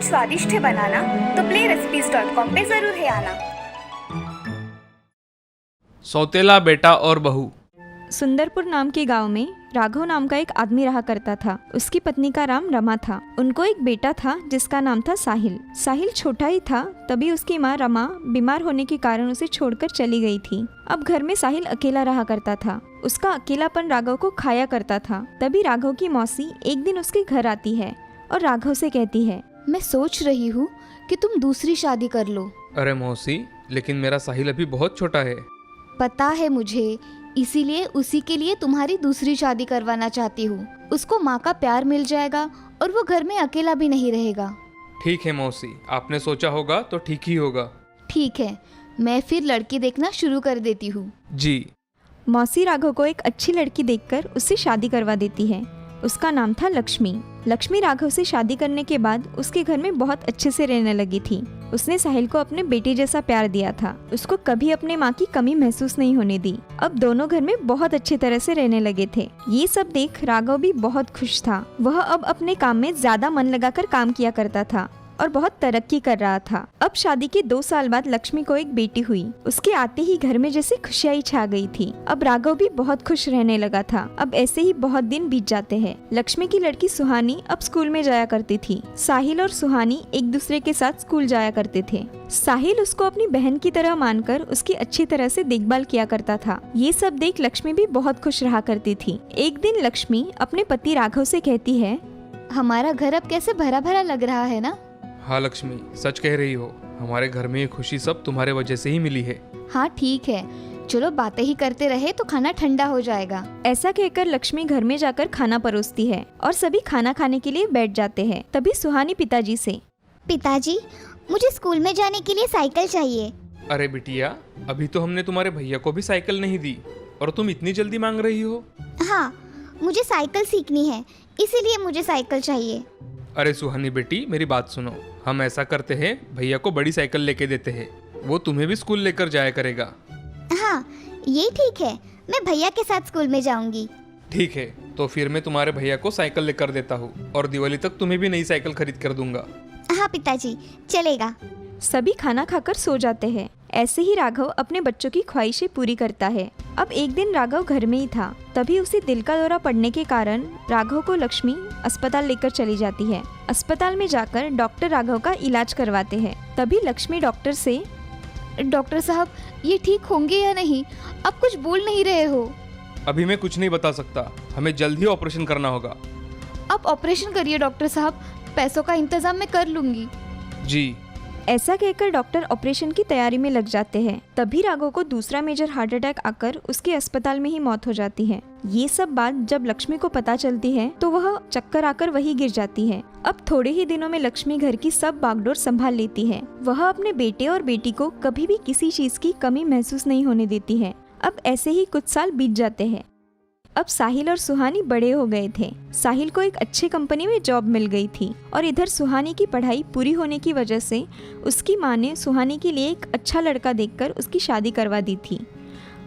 कुछ स्वादिष्ट है बनाना तो playrecipes.com पे जरूर है आना। सौतेला बेटा और बहू। सुंदरपुर नाम के गांव में राघव नाम का एक आदमी रहा करता था। उसकी पत्नी का नाम रमा था। उनको एक बेटा था जिसका नाम था साहिल। साहिल छोटा ही था, तभी उसकी माँ रमा बीमार होने के कारण उसे छोड़कर चली गई थी। अब घर में साहिल अकेला रहा करता था। उसका अकेलापन राघव को खाया करता था। तभी राघव की मौसी एक दिन उसके घर आती है और राघव से कहती है, मैं सोच रही हूँ कि तुम दूसरी शादी कर लो। अरे मौसी, लेकिन मेरा साहिल अभी बहुत छोटा है। पता है मुझे, इसीलिए उसी के लिए तुम्हारी दूसरी शादी करवाना चाहती हूँ। उसको माँ का प्यार मिल जाएगा और वो घर में अकेला भी नहीं रहेगा। ठीक है मौसी, आपने सोचा होगा तो ठीक ही होगा। ठीक है, मैं फिर लड़की देखना शुरू कर देती हूँ। जी। मौसी राघव को एक अच्छी लड़की देखकर उससे शादी करवा देती है। उसका नाम था लक्ष्मी। लक्ष्मी राघव से शादी करने के बाद उसके घर में बहुत अच्छे से रहने लगी थी। उसने साहिल को अपने बेटे जैसा प्यार दिया था। उसको कभी अपने माँ की कमी महसूस नहीं होने दी। अब दोनों घर में बहुत अच्छी तरह से रहने लगे थे। ये सब देख राघव भी बहुत खुश था। वह अब अपने काम में ज्यादा मन लगाकर काम किया करता था और बहुत तरक्की कर रहा था। अब शादी के 2 साल बाद लक्ष्मी को एक बेटी हुई। उसके आते ही घर में जैसे खुशियाई छा गई थी। अब राघव भी बहुत खुश रहने लगा था। अब ऐसे ही बहुत दिन बीत जाते हैं। लक्ष्मी की लड़की सुहानी अब स्कूल में जाया करती थी। साहिल और सुहानी एक दूसरे के साथ स्कूल जाया करते थे। साहिल उसको अपनी बहन की तरह मानकर उसकी अच्छी तरह से देखभाल किया करता था। ये सब देख लक्ष्मी भी बहुत खुश रहा करती थी। एक दिन लक्ष्मी अपने पति राघव से कहती है, हमारा घर अब कैसे भरा भरा लग रहा है ना। हाँ लक्ष्मी, सच कह रही हो। हमारे घर में ये खुशी सब तुम्हारे वजह से ही मिली है। हाँ ठीक है, चलो बातें ही करते रहे तो खाना ठंडा हो जाएगा। ऐसा कहकर लक्ष्मी घर में जाकर खाना परोसती है और सभी खाना खाने के लिए बैठ जाते हैं। तभी सुहानी पिताजी से, पिताजी, मुझे स्कूल में जाने के लिए साइकिल चाहिए। अरे बिटिया, अभी तो हमने तुम्हारे भैया को भी साइकिल नहीं दी और तुम इतनी जल्दी मांग रही हो। हाँ, मुझे साइकिल सीखनी है, इसीलिए मुझे साइकिल चाहिए। अरे सुहानी बेटी, मेरी बात सुनो। हम ऐसा करते हैं, भैया को बड़ी साइकिल लेके देते हैं। वो तुम्हें भी स्कूल लेकर जाया करेगा। हाँ, ये ठीक है, मैं भैया के साथ स्कूल में जाऊंगी। ठीक है, तो फिर मैं तुम्हारे भैया को साइकिल लेकर देता हूँ और दिवाली तक तुम्हें भी नई साइकिल खरीद कर दूंगा। हाँ पिताजी, चलेगा। सभी खाना खाकर सो जाते हैं। ऐसे ही राघव अपने बच्चों की ख्वाहिशें पूरी करता है। अब एक दिन राघव घर में ही था, तभी उसे दिल का दौरा पड़ने के कारण राघव को लक्ष्मी अस्पताल लेकर चली जाती है। अस्पताल में जाकर डॉक्टर राघव का इलाज करवाते हैं। तभी लक्ष्मी डॉक्टर से, डॉक्टर साहब, ये ठीक होंगे या नहीं? आप कुछ बोल नहीं रहे हो। अभी मैं कुछ नहीं बता सकता, हमें जल्द ही ऑपरेशन करना होगा। आप ऑपरेशन करिए डॉक्टर साहब, पैसों का इंतजाम मैं कर लूंगी। जी। ऐसा कहकर डॉक्टर ऑपरेशन की तैयारी में लग जाते हैं। तभी राघव को दूसरा मेजर हार्ट अटैक आकर उसके अस्पताल में ही मौत हो जाती है। ये सब बात जब लक्ष्मी को पता चलती है तो वह चक्कर आकर वहीं गिर जाती है। अब थोड़े ही दिनों में लक्ष्मी घर की सब बागडोर संभाल लेती है। वह अपने बेटे और बेटी को कभी भी किसी चीज की कमी महसूस नहीं होने देती है। अब ऐसे ही कुछ साल बीत जाते हैं। अब साहिल और सुहानी बड़े हो गए थे। साहिल को एक अच्छी कंपनी में जॉब मिल गई थी और इधर सुहानी की पढ़ाई पूरी होने की वजह से उसकी माँ ने सुहानी के लिए एक अच्छा लड़का देखकर उसकी शादी करवा दी थी।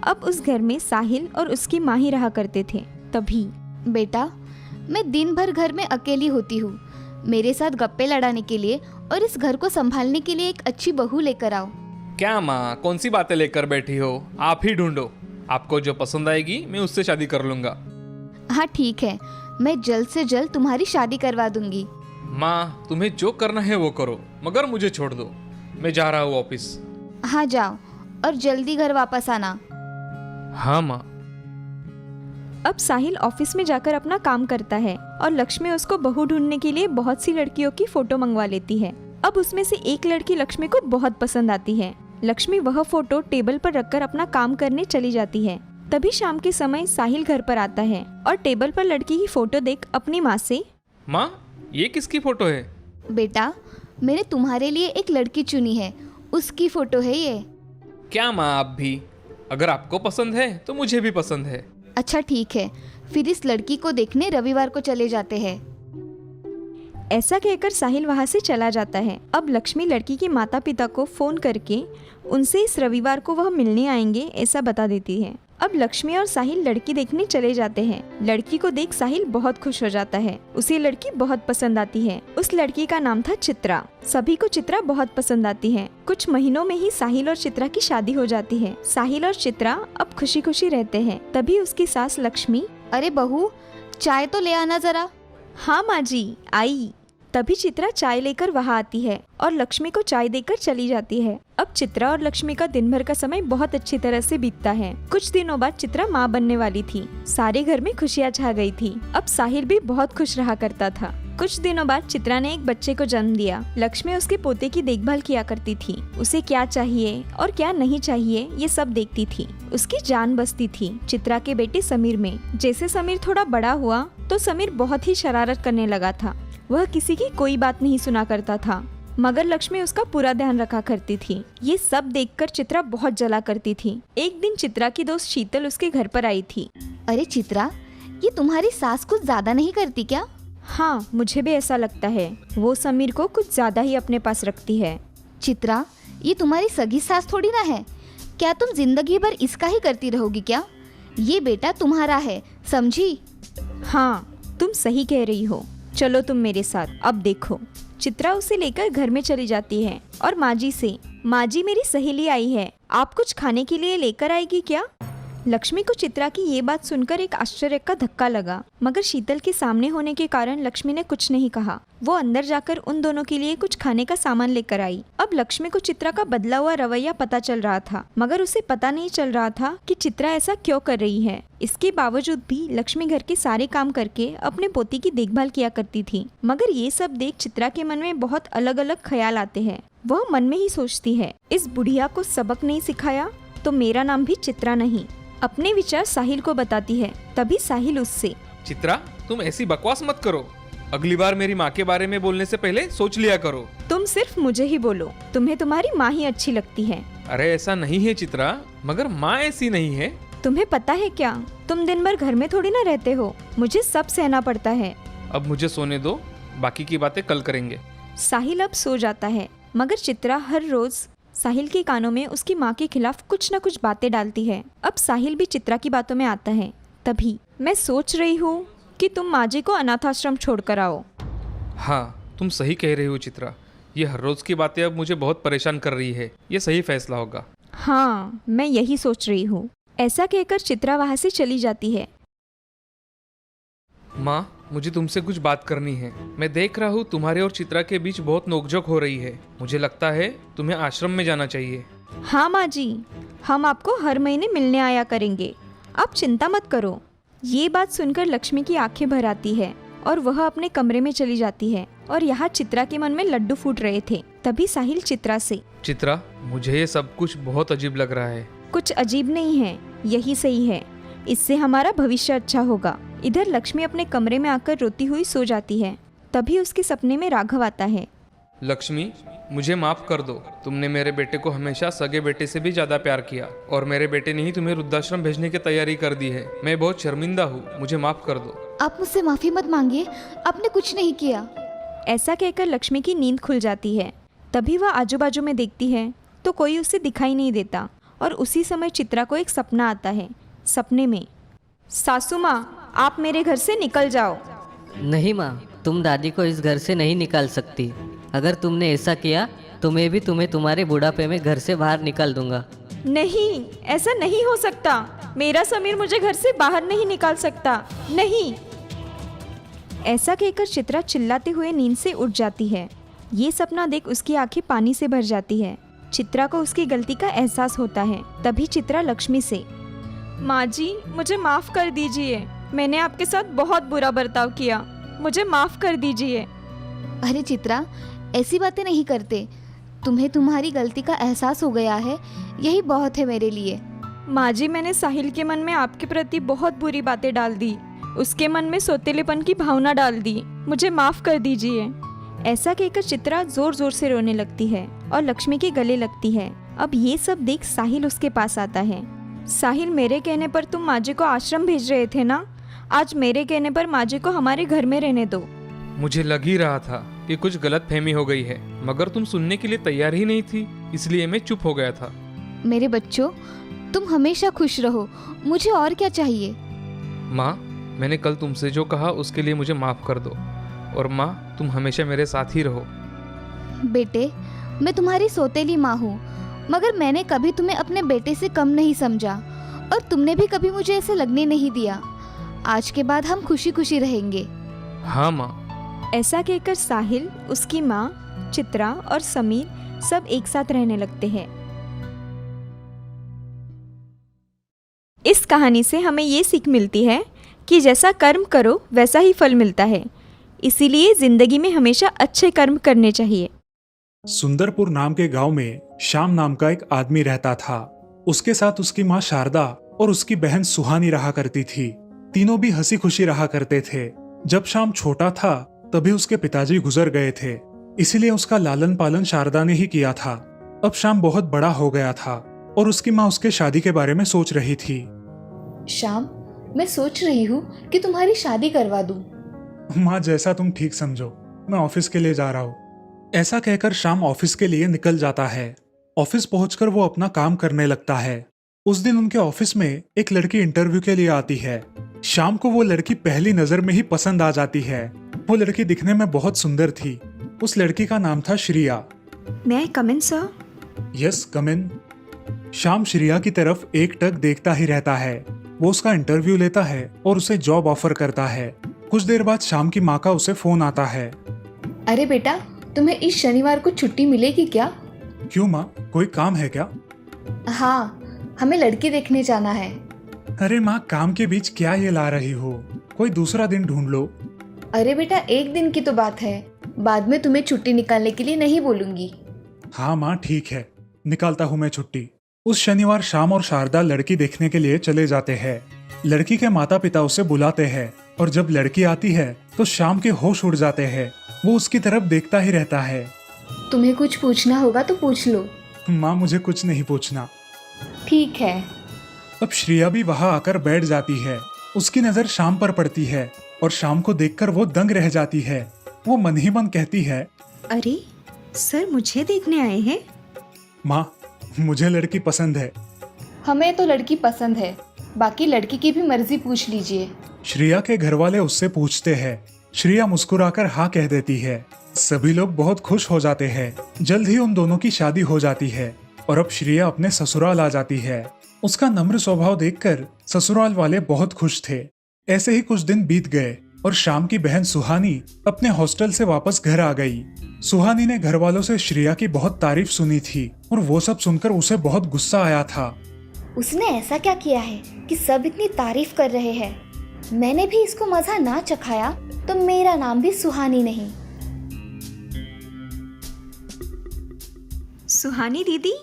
अब उस घर में साहिल और उसकी माँ ही रहा करते थे। तभी, बेटा, मैं दिन भर घर में अकेली होती हूँ। मेरे साथ गप्पे लड़ाने के लिए और इस घर को संभालने के लिए एक अच्छी बहू लेकर आओ। क्या माँ, कौन सी बातें लेकर बैठी हो? आप ही ढूंढो। आपको जो पसंद आएगी मैं उससे शादी कर लूंगा। हाँ ठीक है, मैं जल्द से जल्द तुम्हारी शादी करवा दूंगी। माँ, तुम्हें जो करना है वो करो, मगर मुझे छोड़ दो। मैं जा रहा हूँ ऑफिस। हाँ जाओ, और जल्दी घर वापस आना। हाँ माँ। अब साहिल ऑफिस में जाकर अपना काम करता है और लक्ष्मी उसको बहू ढूंढने के लिए बहुत सी लड़कियों की फोटो मंगवा लेती है। अब उसमें से एक लड़की लक्ष्मी को बहुत पसंद आती है। लक्ष्मी वह फोटो टेबल पर रखकर अपना काम करने चली जाती है। तभी शाम के समय साहिल घर पर आता है और टेबल पर लड़की की फोटो देख अपनी माँ से, माँ, ये किसकी फोटो है? बेटा, मैंने तुम्हारे लिए एक लड़की चुनी है, उसकी फोटो है ये। क्या माँ, आप भी? अगर आपको पसंद है तो मुझे भी पसंद है। अच्छा ठीक है, फिर इस लड़की को देखने रविवार को चले जाते हैं। ऐसा कहकर साहिल वहाँ से चला जाता है। अब लक्ष्मी लड़की के माता पिता को फोन करके उनसे इस रविवार को वह मिलने आएंगे ऐसा बता देती है। अब लक्ष्मी और साहिल लड़की देखने चले जाते हैं। लड़की को देख साहिल बहुत खुश हो जाता है। उसे लड़की बहुत पसंद आती है। उस लड़की का नाम था चित्रा। सभी को चित्रा बहुत पसंद आती है। कुछ महीनों में ही साहिल और चित्रा की शादी हो जाती है। साहिल और चित्रा अब खुशी खुशी रहते हैं। तभी उसकी सास लक्ष्मी, अरे बहू, चाय तो ले आना जरा। हाँ माँ जी, आई। तभी चित्रा चाय लेकर वहाँ आती है और लक्ष्मी को चाय देकर चली जाती है। अब चित्रा और लक्ष्मी का दिन भर का समय बहुत अच्छी तरह से बीतता है। कुछ दिनों बाद चित्रा माँ बनने वाली थी। सारे घर में खुशियाँ छा गई थी। अब साहिल भी बहुत खुश रहा करता था। कुछ दिनों बाद चित्रा ने एक बच्चे को जन्म दिया। लक्ष्मी उसके पोते की देखभाल किया करती थी। उसे क्या चाहिए और क्या नहीं चाहिए ये सब देखती थी। उसकी जान बसती थी चित्रा के बेटे समीर में। जैसे समीर थोड़ा बड़ा हुआ तो समीर बहुत ही शरारत करने लगा था। वह किसी की कोई बात नहीं सुना करता था, मगर लक्ष्मी उसका पूरा ध्यान रखा करती थी। ये सब देखकर चित्रा बहुत जला करती थी। एक दिन चित्रा की दोस्त शीतल उसके घर पर आई थी। अरे चित्रा, ये तुम्हारी सास कुछ ज्यादा नहीं करती क्या? हाँ, मुझे भी ऐसा लगता है। वो समीर को कुछ ज्यादा ही अपने पास रखती है। चित्रा, ये तुम्हारी सगी सास थोड़ी ना है। क्या तुम जिंदगी भर इसका ही करती रहोगी क्या? ये बेटा तुम्हारा है, समझी? हाँ, तुम सही कह रही हो। चलो तुम मेरे साथ। अब देखो, चित्रा उसे लेकर घर में चली जाती है और माँ जी से, माँ जी मेरी सहेली आई है, आप कुछ खाने के लिए लेकर आएगी क्या? लक्ष्मी को चित्रा की ये बात सुनकर एक आश्चर्य का धक्का लगा, मगर शीतल के सामने होने के कारण लक्ष्मी ने कुछ नहीं कहा। वो अंदर जाकर उन दोनों के लिए कुछ खाने का सामान लेकर आई। अब लक्ष्मी को चित्रा का बदला हुआ रवैया पता चल रहा था, मगर उसे पता नहीं चल रहा था कि चित्रा ऐसा क्यों कर रही है। इसके बावजूद भी लक्ष्मी घर के सारे काम करके अपने पोती की देखभाल किया करती थी। मगर ये सब देख चित्रा के मन में बहुत अलग अलग ख्याल आते हैं। वह मन में ही सोचती है, इस बुढ़िया को सबक नहीं सिखाया तो मेरा नाम भी चित्रा नहीं। अपने विचार साहिल को बताती है। तभी साहिल उससे, चित्रा, तुम ऐसी बकवास मत करो। अगली बार मेरी माँ के बारे में बोलने से पहले सोच लिया करो। तुम सिर्फ मुझे ही बोलो, तुम्हें तुम्हारी माँ ही अच्छी लगती है। अरे ऐसा नहीं है चित्रा, मगर माँ ऐसी नहीं है। तुम्हें पता है क्या, तुम दिन भर घर में थोड़ी ना रहते हो, मुझे सब सहना पड़ता है। अब मुझे सोने दो, बाकी की बातें कल करेंगे। साहिल अब सो जाता है, मगर चित्रा हर रोज साहिल के कानों में उसकी माँ के खिलाफ कुछ न कुछ बातें डालती है। अब साहिल भी चित्रा की बातों में आता है। तभी, मैं सोच रही हूँ कि तुम माँ जी को अनाथाश्रम छोड़कर आओ। हाँ, तुम सही कह रही हो चित्रा। ये हर रोज की बातें अब मुझे बहुत परेशान कर रही है। ये सही फैसला होगा। हाँ, मैं यही सोच रही हूँ। ऐसा कहकर चित्रा वहाँ से चली जाती है। माँ, मुझे तुमसे कुछ बात करनी है। मैं देख रहा हूँ तुम्हारे और चित्रा के बीच बहुत नोकझोंक हो रही है। मुझे लगता है तुम्हें आश्रम में जाना चाहिए। हाँ माँ जी, हम आपको हर महीने मिलने आया करेंगे, आप चिंता मत करो। ये बात सुनकर लक्ष्मी की आंखें भर आती है और वह अपने कमरे में चली जाती है। और यहाँ चित्रा के मन में लड्डू फूट रहे थे। तभी साहिल चित्रा से, चित्रा, मुझे ये सब कुछ बहुत अजीब लग रहा है। कुछ अजीब नहीं है, यही सही है। इससे हमारा भविष्य अच्छा होगा। इधर लक्ष्मी अपने कमरे में आकर रोती हुई सो जाती है। तभी उसके सपने में राघव आता है। लक्ष्मी, मुझे माफ कर दो। तुमने मेरे बेटे को हमेशा सगे बेटे से भी ज्यादा प्यार किया और मेरे बेटे ने ही तुम्हें वृद्धाश्रम भेजने की तैयारी कर दी है। मैं बहुत शर्मिंदा हूँ, मुझे माफ कर दो। आप मुझसे माफी मत मांगिए, आपने कुछ नहीं किया। ऐसा कहकर लक्ष्मी की नींद खुल जाती है। तभी वह आजू बाजू में देखती है तो कोई उसे दिखाई नहीं देता। और उसी समय चित्रा को एक सपना आता है। सपने में, सासू माँ, आप मेरे घर से निकल जाओ। नहीं माँ, तुम दादी को इस घर से नहीं निकाल सकती। अगर तुमने ऐसा किया तो मैं भी तुम्हें तुम्हारे बुढ़ापे में घर से बाहर निकाल दूंगा। नहीं, ऐसा नहीं हो सकता। मेरा समीर मुझे घर से बाहर नहीं निकाल सकता, नहीं। ऐसा कहकर चित्रा चिल्लाते हुए नींद से उठ जाती है। ये सपना देख उसकी आंखें पानी से भर जाती है। चित्रा को उसकी गलती का एहसास होता है। तभी चित्रा लक्ष्मी से, माँ जी, मुझे माफ कर दीजिए। मैंने आपके साथ बहुत बुरा बर्ताव किया, मुझे माफ कर दीजिए। अरे चित्रा, ऐसी बातें नहीं करते। तुम्हें तुम्हारी गलती का एहसास हो गया है, यही बहुत है मेरे लिए। माँ जी, मैंने साहिल के मन में आपके प्रति बहुत बुरी बातें डाल दी, उसके मन में सौतेलेपन की भावना डाल दी, मुझे माफ कर दीजिए। ऐसा कहकर चित्रा जोर जोर से रोने लगती है और लक्ष्मी के गले लगती है। अब ये सब देख साहिल उसके पास आता है। साहिल, मेरे कहने पर तुम माँ जी को आश्रम भेज रहे थे ना, आज मेरे कहने पर माँ जी को हमारे घर में रहने दो। मुझे लग ही रहा था कि कुछ गलत फहमी हो गई है, मगर तुम सुनने के लिए तैयार ही नहीं थी, इसलिए मैं चुप हो गया था। मेरे बच्चों, तुम हमेशा खुश रहो, मुझे और क्या चाहिए। माँ, मैंने कल तुमसे जो कहा उसके लिए मुझे माफ़ कर दो। और माँ, तुम हमेशा मेरे साथ ही रहो। बेटे, मैं तुम्हारी सौतेली माँ हूँ, मगर मैंने कभी तुम्हें अपने बेटे से कम नहीं समझा और तुमने भी कभी मुझे ऐसे लगने नहीं दिया। आज के बाद हम खुशी खुशी रहेंगे। हाँ माँ। ऐसा कहकर साहिल, उसकी माँ, चित्रा और समीर सब एक साथ रहने लगते हैं। इस कहानी से हमें ये सीख मिलती है कि जैसा कर्म करो वैसा ही फल मिलता है। इसीलिए जिंदगी में हमेशा अच्छे कर्म करने चाहिए। सुंदरपुर नाम के गांव में श्याम नाम का एक आदमी रहता था। उसके साथ उसकी माँ शारदा और उसकी बहन सुहानी रहा करती थी। तीनों भी हंसी खुशी रहा करते थे। जब श्याम छोटा था तभी उसके पिताजी गुजर गए थे, इसीलिए उसका लालन पालन शारदा ने ही किया था। अब श्याम बहुत बड़ा हो गया था और उसकी माँ उसके शादी के बारे में सोच रही थी। श्याम, मैं सोच रही हूँ कि तुम्हारी शादी करवा दूँ। माँ, जैसा तुम ठीक समझो, मैं ऑफिस के लिए जा रहा हूँ। ऐसा कहकर श्याम ऑफिस के लिए निकल जाता है। ऑफिस पहुंचकर वो अपना काम करने लगता है। उस दिन उनके ऑफिस में एक लड़की इंटरव्यू के लिए आती है। श्याम को वो लड़की पहली नजर में ही पसंद आ जाती है। वो लड़की दिखने में बहुत सुंदर थी। उस लड़की का नाम था श्रिया। मैं आई कम इन सर? यस, कम इन। श्याम श्रिया की तरफ एकटक देखता ही रहता है। वो उसका इंटरव्यू लेता है और उसे जॉब ऑफर करता है। कुछ देर बाद श्याम की माँ का उसे फोन आता है। अरे बेटा, तुम्हें इस शनिवार को छुट्टी मिलेगी क्या? क्यों माँ, कोई काम है क्या? हाँ, हमें लड़की देखने जाना है। अरे माँ, काम के बीच क्या ये ला रही हो? कोई दूसरा दिन ढूंढ लो। अरे बेटा, एक दिन की तो बात है, बाद में तुम्हें छुट्टी निकालने के लिए नहीं बोलूंगी। हाँ माँ, ठीक है, निकालता हूँ मैं छुट्टी। उस शनिवार श्याम और शारदा लड़की देखने के लिए चले जाते हैं। लड़की के माता पिता उसे बुलाते हैं और जब लड़की आती है तो श्याम के होश उड़ जाते हैं। वो उसकी तरफ देखता ही रहता है। तुम्हें कुछ पूछना होगा तो पूछ लो। माँ, मुझे कुछ नहीं पूछना। ठीक है। अब श्रिया भी वहाँ आकर बैठ जाती है। उसकी नजर श्याम पर पड़ती है और श्याम को देखकर वो दंग रह जाती है। वो मन ही मन कहती है, अरे सर, मुझे देखने आए हैं? माँ, मुझे लड़की पसंद है। हमें तो लड़की पसंद है, बाकी लड़की की भी मर्जी पूछ लीजिए। श्रिया के घर वाले उससे पूछते हैं। श्रिया मुस्कुराकर हाँ कह देती है। सभी लोग बहुत खुश हो जाते हैं। जल्द ही उन दोनों की शादी हो जाती है और अब श्रिया अपने ससुराल आ जाती है। उसका नम्र स्वभाव देखकर ससुराल वाले बहुत खुश थे। ऐसे ही कुछ दिन बीत गए और श्याम की बहन सुहानी अपने हॉस्टल से वापस घर आ गई। सुहानी ने घर वालों से श्रिया की बहुत तारीफ सुनी थी और वो सब सुनकर उसे बहुत गुस्सा आया था। उसने ऐसा क्या किया है कि सब इतनी तारीफ कर रहे हैं? मैंने भी इसको मजा ना चखाया तो मेरा नाम भी सुहानी नहीं। सुहानी दीदी,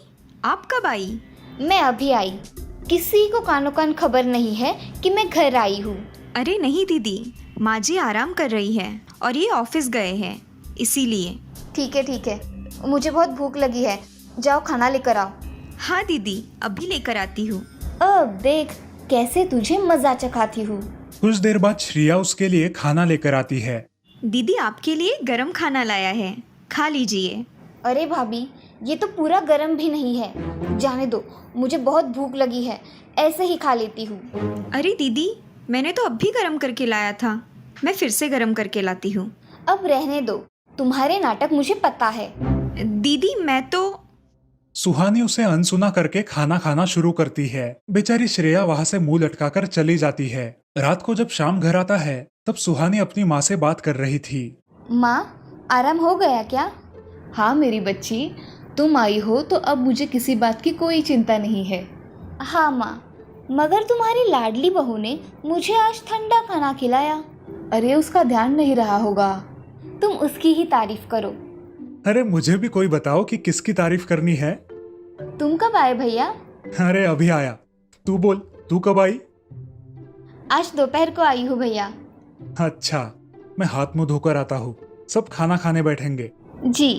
आप कब आई? मैं अभी आई। किसी को कानो कान खबर नहीं है कि मैं घर आई हूँ। अरे नहीं दीदी, माँ जी आराम कर रही है और ये ऑफिस गए हैं, इसीलिए। ठीक है, मुझे बहुत भूख लगी है, जाओ खाना लेकर आओ। हाँ दीदी, अभी लेकर आती हूँ। अब देख कैसे तुझे मजा चखाती हूँ। कुछ देर बाद श्रिया उसके लिए खाना लेकर आती है। दीदी आपके लिए गरम खाना लाया है, खा लीजिए। अरे भाभी, ये तो पूरा गरम भी नहीं है, जाने दो, मुझे बहुत भूख लगी है, ऐसे ही खा लेती हूँ। अरे दीदी, मैंने तो अब भी गरम करके लाया था, मैं फिर से गरम करके लाती हूँ। अब रहने दो, तुम्हारे नाटक मुझे पता है। दीदी मैं तो। सुहानी उसे अनसुना करके खाना खाना शुरू करती है। बेचारी श्रेया वहाँ से मुंह लटकाकर चली जाती है। रात को जब शाम घर आता है तब सुहानी अपनी माँ से बात कर रही थी। माँ, आराम हो गया क्या? हाँ मेरी बच्ची, तुम आई हो तो अब मुझे किसी बात की कोई चिंता नहीं है। हाँ माँ, मगर तुम्हारी लाडली बहू ने मुझे आज ठंडा खाना खिलाया। अरे उसका ध्यान नहीं रहा होगा। तुम उसकी ही तारीफ करो। अरे मुझे भी कोई बताओ कि किसकी तारीफ करनी है। तुम कब आए भैया? अरे अभी आया। तू बोल, तू कब आई? आज दोपहर को आई हूँ भैया। अच्छा, मैं हाथ मुंह धोकर आता हूँ, सब खाना खाने बैठेंगे। जी।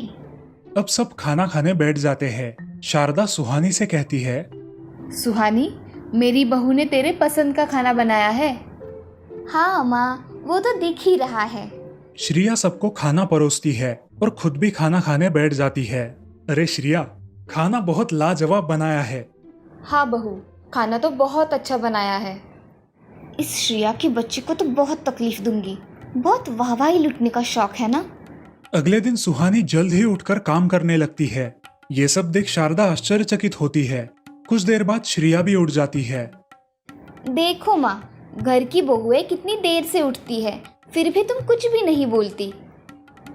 अब सब खाना खाने बैठ जाते हैं। शारदा सुहानी से कहती है, सुहानी, मेरी बहू ने तेरे पसंद का खाना बनाया है। हाँ माँ, वो तो दिख ही रहा है। श्रिया सबको खाना परोसती है और खुद भी खाना खाने बैठ जाती है। अरे श्रिया, खाना बहुत लाजवाब बनाया है। हाँ बहू, खाना तो बहुत अच्छा बनाया है। इस श्रेया की बच्ची को तो बहुत तकलीफ दूंगी। बहुत वाहवाही लुटने का शौक है ना। अगले दिन सुहानी जल्द ही उठकर काम करने लगती है। ये सब देख शारदा आश्चर्यचकित होती है। कुछ देर बाद श्रेया भी उठ जाती है। देखो माँ, घर की बहुएं कितनी देर से उठती है, फिर भी तुम कुछ भी नहीं बोलती।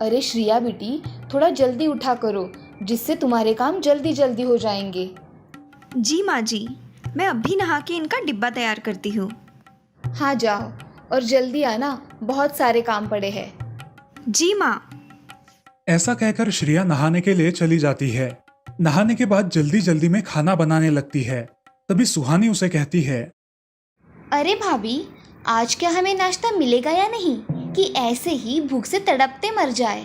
अरे श्रेया बेटी, थोड़ा जल्दी उठा करो, जिससे तुम्हारे काम जल्दी जल्दी हो जाएंगे। जी माँ जी, मैं अभी नहा के इनका डिब्बा तैयार करती हूँ। हाँ जाओ, और जल्दी आना, बहुत सारे काम पड़े हैं। जी माँ। ऐसा कहकर श्रेया नहाने के लिए चली जाती है। नहाने के बाद जल्दी जल्दी में खाना बनाने लगती है। तभी सुहानी उसे कहती है, अरे भाभी, आज क्या हमें नाश्ता मिलेगा या नहीं, कि ऐसे ही भूख से तड़पते मर जाए।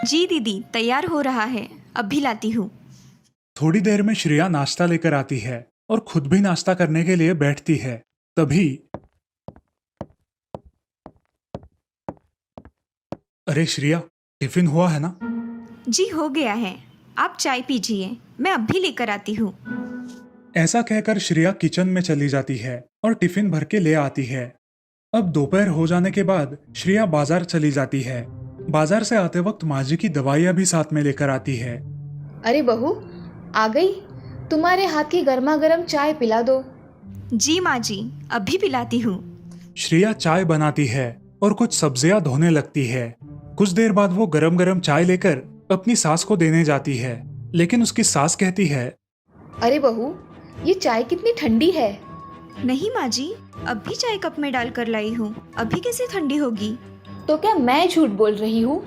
जी दीदी, तैयार हो रहा है, अभी लाती हूँ। थोड़ी देर में श्रेया नाश्ता लेकर आती है और खुद भी नाश्ता करने के लिए बैठती है। तभी अरे श्रेया, टिफिन हुआ है ना? जी हो गया है, आप चाय पीजिए, मैं अभी लेकर आती हूँ। ऐसा कहकर श्रेया किचन में चली जाती है और टिफिन भर के ले आती है। अब दोपहर हो जाने के बाद श्रेया बाजार चली जाती है। बाजार से आते वक्त माँ जी की दवाइयाँ भी साथ में लेकर आती है। अरे बहू, आ गई? तुम्हारे हाथ की गर्मा गर्म चाय पिला दो। जी माँ जी, अभी पिलाती हूँ। श्रेया चाय बनाती है और कुछ सब्जियां धोने लगती है। कुछ देर बाद वो गरम गरम चाय लेकर अपनी सास को देने जाती है, लेकिन उसकी सास कहती है, अरे बहू, ये चाय कितनी ठंडी है। नहीं माँ जी, अभी चाय कप में डाल कर लाई हूँ, अभी कैसे ठंडी होगी? तो क्या मैं झूठ बोल रही हूँ?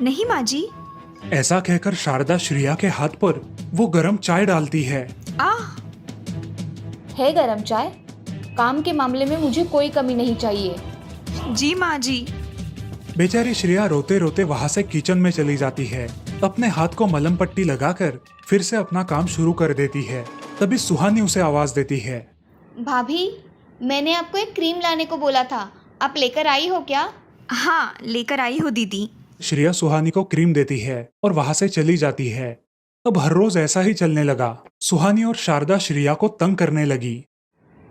नहीं माँ जी। ऐसा कहकर शारदा श्रेया के हाथ पर वो गरम चाय डालती है। आह! है गरम चाय? काम के मामले में मुझे कोई कमी नहीं चाहिए। जी माँ जी। बेचारी श्रेया रोते रोते वहां से किचन में चली जाती है। अपने हाथ को मलहम पट्टी लगाकर फिर से अपना काम शुरू कर देती है। तभी सुहानी उसे आवाज देती है, भाभी, मैंने आपको एक क्रीम लाने को बोला था, आप लेकर आई हो क्या? हाँ, लेकर आई हो दीदी। श्रेया सुहानी को क्रीम देती है और वहां से चली जाती है। अब हर रोज ऐसा ही चलने लगा। सुहानी और शारदा श्रेया को तंग करने लगी।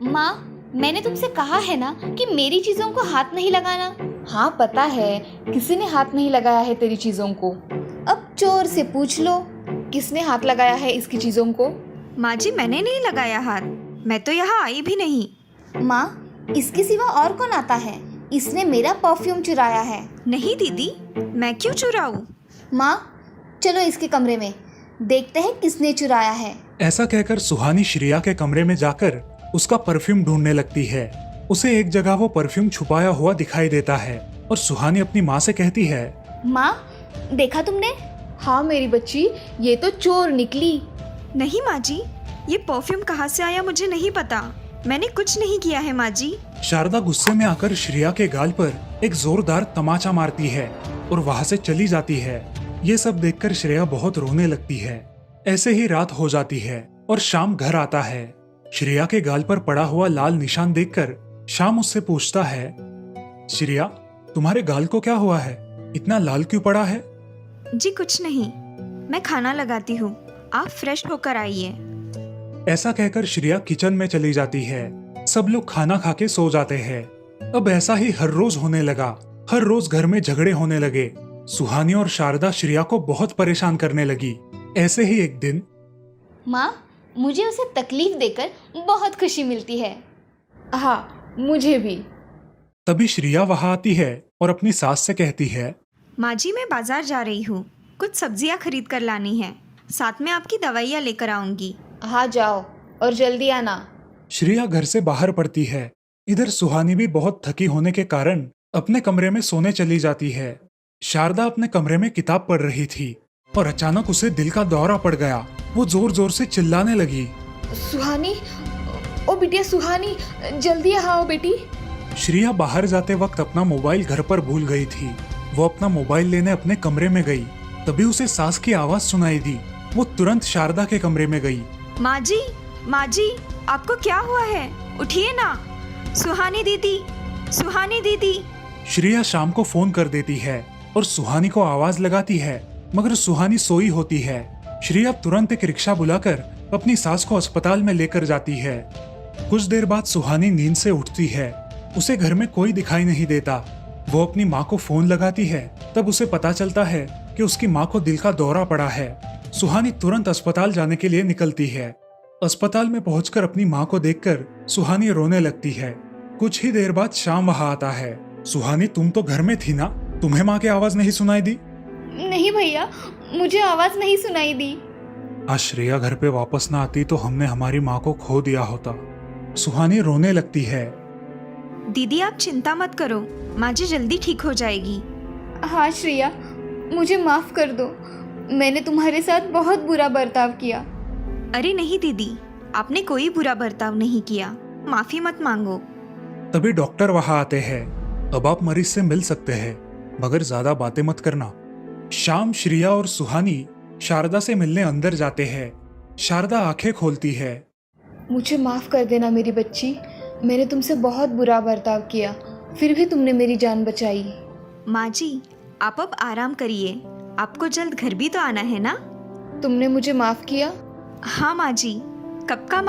माँ, मैंने तुमसे कहा है ना कि मेरी चीजों को हाथ नहीं लगाना। हाँ पता है, किसी ने हाथ नहीं लगाया है तेरी चीजों को। अब चोर से पूछ लो। किसने हाथ लगाया है इसकी चीजों को? माँ जी, मैंने नहीं लगाया हाथ, मैं तो यहाँ आई भी नहीं। माँ, इसके सिवा और कौन आता है? इसने मेरा परफ्यूम चुराया है। नहीं दीदी, मैं क्यों चुराऊं? माँ, चलो इसके कमरे में, देखते हैं किसने चुराया है। ऐसा कहकर सुहानी श्रेया के कमरे में जाकर उसका परफ्यूम ढूंढने लगती है। उसे एक जगह वो परफ्यूम छुपाया हुआ दिखाई देता है और सुहानी अपनी माँ से कहती है, माँ, देखा तुमने? हाँ मेरी बच्ची, ये तो चोर निकली। नहीं माँ जी, ये परफ्यूम कहाँ से आया मुझे नहीं पता, मैंने कुछ नहीं किया है माँ जी। शारदा गुस्से में आकर श्रेया के गाल पर एक जोरदार तमाचा मारती है और वहां से चली जाती है। ये सब देखकर श्रेया बहुत रोने लगती है। ऐसे ही रात हो जाती है और शाम घर आता है। श्रेया के गाल पर पड़ा हुआ लाल निशान देखकर शाम उससे पूछता है, श्रेया, तुम्हारे गाल को क्या हुआ है? इतना लाल क्यों पड़ा है? जी कुछ नहीं, मैं खाना लगाती हूँ, आप फ्रेश होकर आइए। ऐसा कहकर श्रेया किचन में चली जाती है। सब लोग खाना खा के सो जाते हैं। अब ऐसा ही हर रोज होने लगा। हर रोज घर में झगड़े होने लगे। सुहानी और शारदा श्रेया को बहुत परेशान करने लगी। ऐसे ही एक दिन, माँ, मुझे उसे तकलीफ देकर बहुत खुशी मिलती है। हाँ, मुझे भी। तभी श्रेया वहां आती है और अपनी सास से कहती है, माँ जी, मैं बाजार जा रही हूँ, कुछ सब्जियाँ खरीद कर लानी है, साथ में आपकी दवाइयाँ लेकर आऊंगी। हाँ जाओ, और जल्दी आना। श्रेया घर से बाहर पड़ती है। इधर सुहानी भी बहुत थकी होने के कारण अपने कमरे में सोने चली जाती है। शारदा अपने कमरे में किताब पढ़ रही थी और अचानक उसे दिल का दौरा पड़ गया। वो जोर जोर से चिल्लाने लगी, सुहानी, ओ बिटिया सुहानी, जल्दी आओ बेटी। श्रेया बाहर जाते वक्त अपना मोबाइल घर पर भूल गई थी। वो अपना मोबाइल लेने अपने कमरे में गई। तभी उसे सास की आवाज सुनाई दी। वो तुरंत शारदा के कमरे में गई। माँ जी, आपको क्या हुआ है? उठिए ना। सुहानी दीदी, सुहानी दीदी। श्रेया शाम को फोन कर देती है और सुहानी को आवाज लगाती है, मगर सुहानी सोई होती है। श्रेया तुरंत एक रिक्शा बुलाकर अपनी सास को अस्पताल में लेकर जाती है। कुछ देर बाद सुहानी नींद से उठती है। उसे घर में कोई दिखाई नहीं देता। वो अपनी माँ को फोन लगाती है। तब उसे पता चलता है कि उसकी माँ को दिल का दौरा पड़ा है। सुहानी तुरंत अस्पताल जाने के लिए निकलती है। अस्पताल में पहुंचकर अपनी माँ को देखकर सुहानी रोने लगती है। कुछ ही देर बाद श्याम वहाँ आता है। सुहानी, तुम तो घर में थी ना, तुम्हें माँ की आवाज नहीं सुनाई दी? नहीं भैया, मुझे आवाज़ नहीं सुनाई दी। आज श्रेया घर पे वापस ना आती तो हमने हमारी माँ को खो दिया होता। सुहानी रोने लगती है। दीदी आप चिंता मत करो, माँ जी जल्दी ठीक हो जाएगी। हाँ श्रेया, मुझे माफ़ कर दो। मैंने तुम्हारे साथ बहुत बुरा बर्ताव किया। अरे नहीं दीदी, आपने कोई बुरा बर्ताव नहीं किया, माफी मत मांगो। तभी डॉक्टर वहाँ आते हैं। अब आप मरीज से मिल सकते हैं, मगर ज्यादा बातें मत करना। शाम श्रेया और सुहानी शारदा से मिलने अंदर जाते हैं। शारदा आंखें खोलती है। मुझे माफ़ कर देना मेरी बच्ची, मैंने तुमसे बहुत बुरा बर्ताव किया, फिर भी तुमने मेरी जान बचाई। माँ जी आप अब आराम करिए, आपको जल्द घर भी तो आना है ना? तुमने मुझे माफ़ किया? हाँ माँ जी, कब का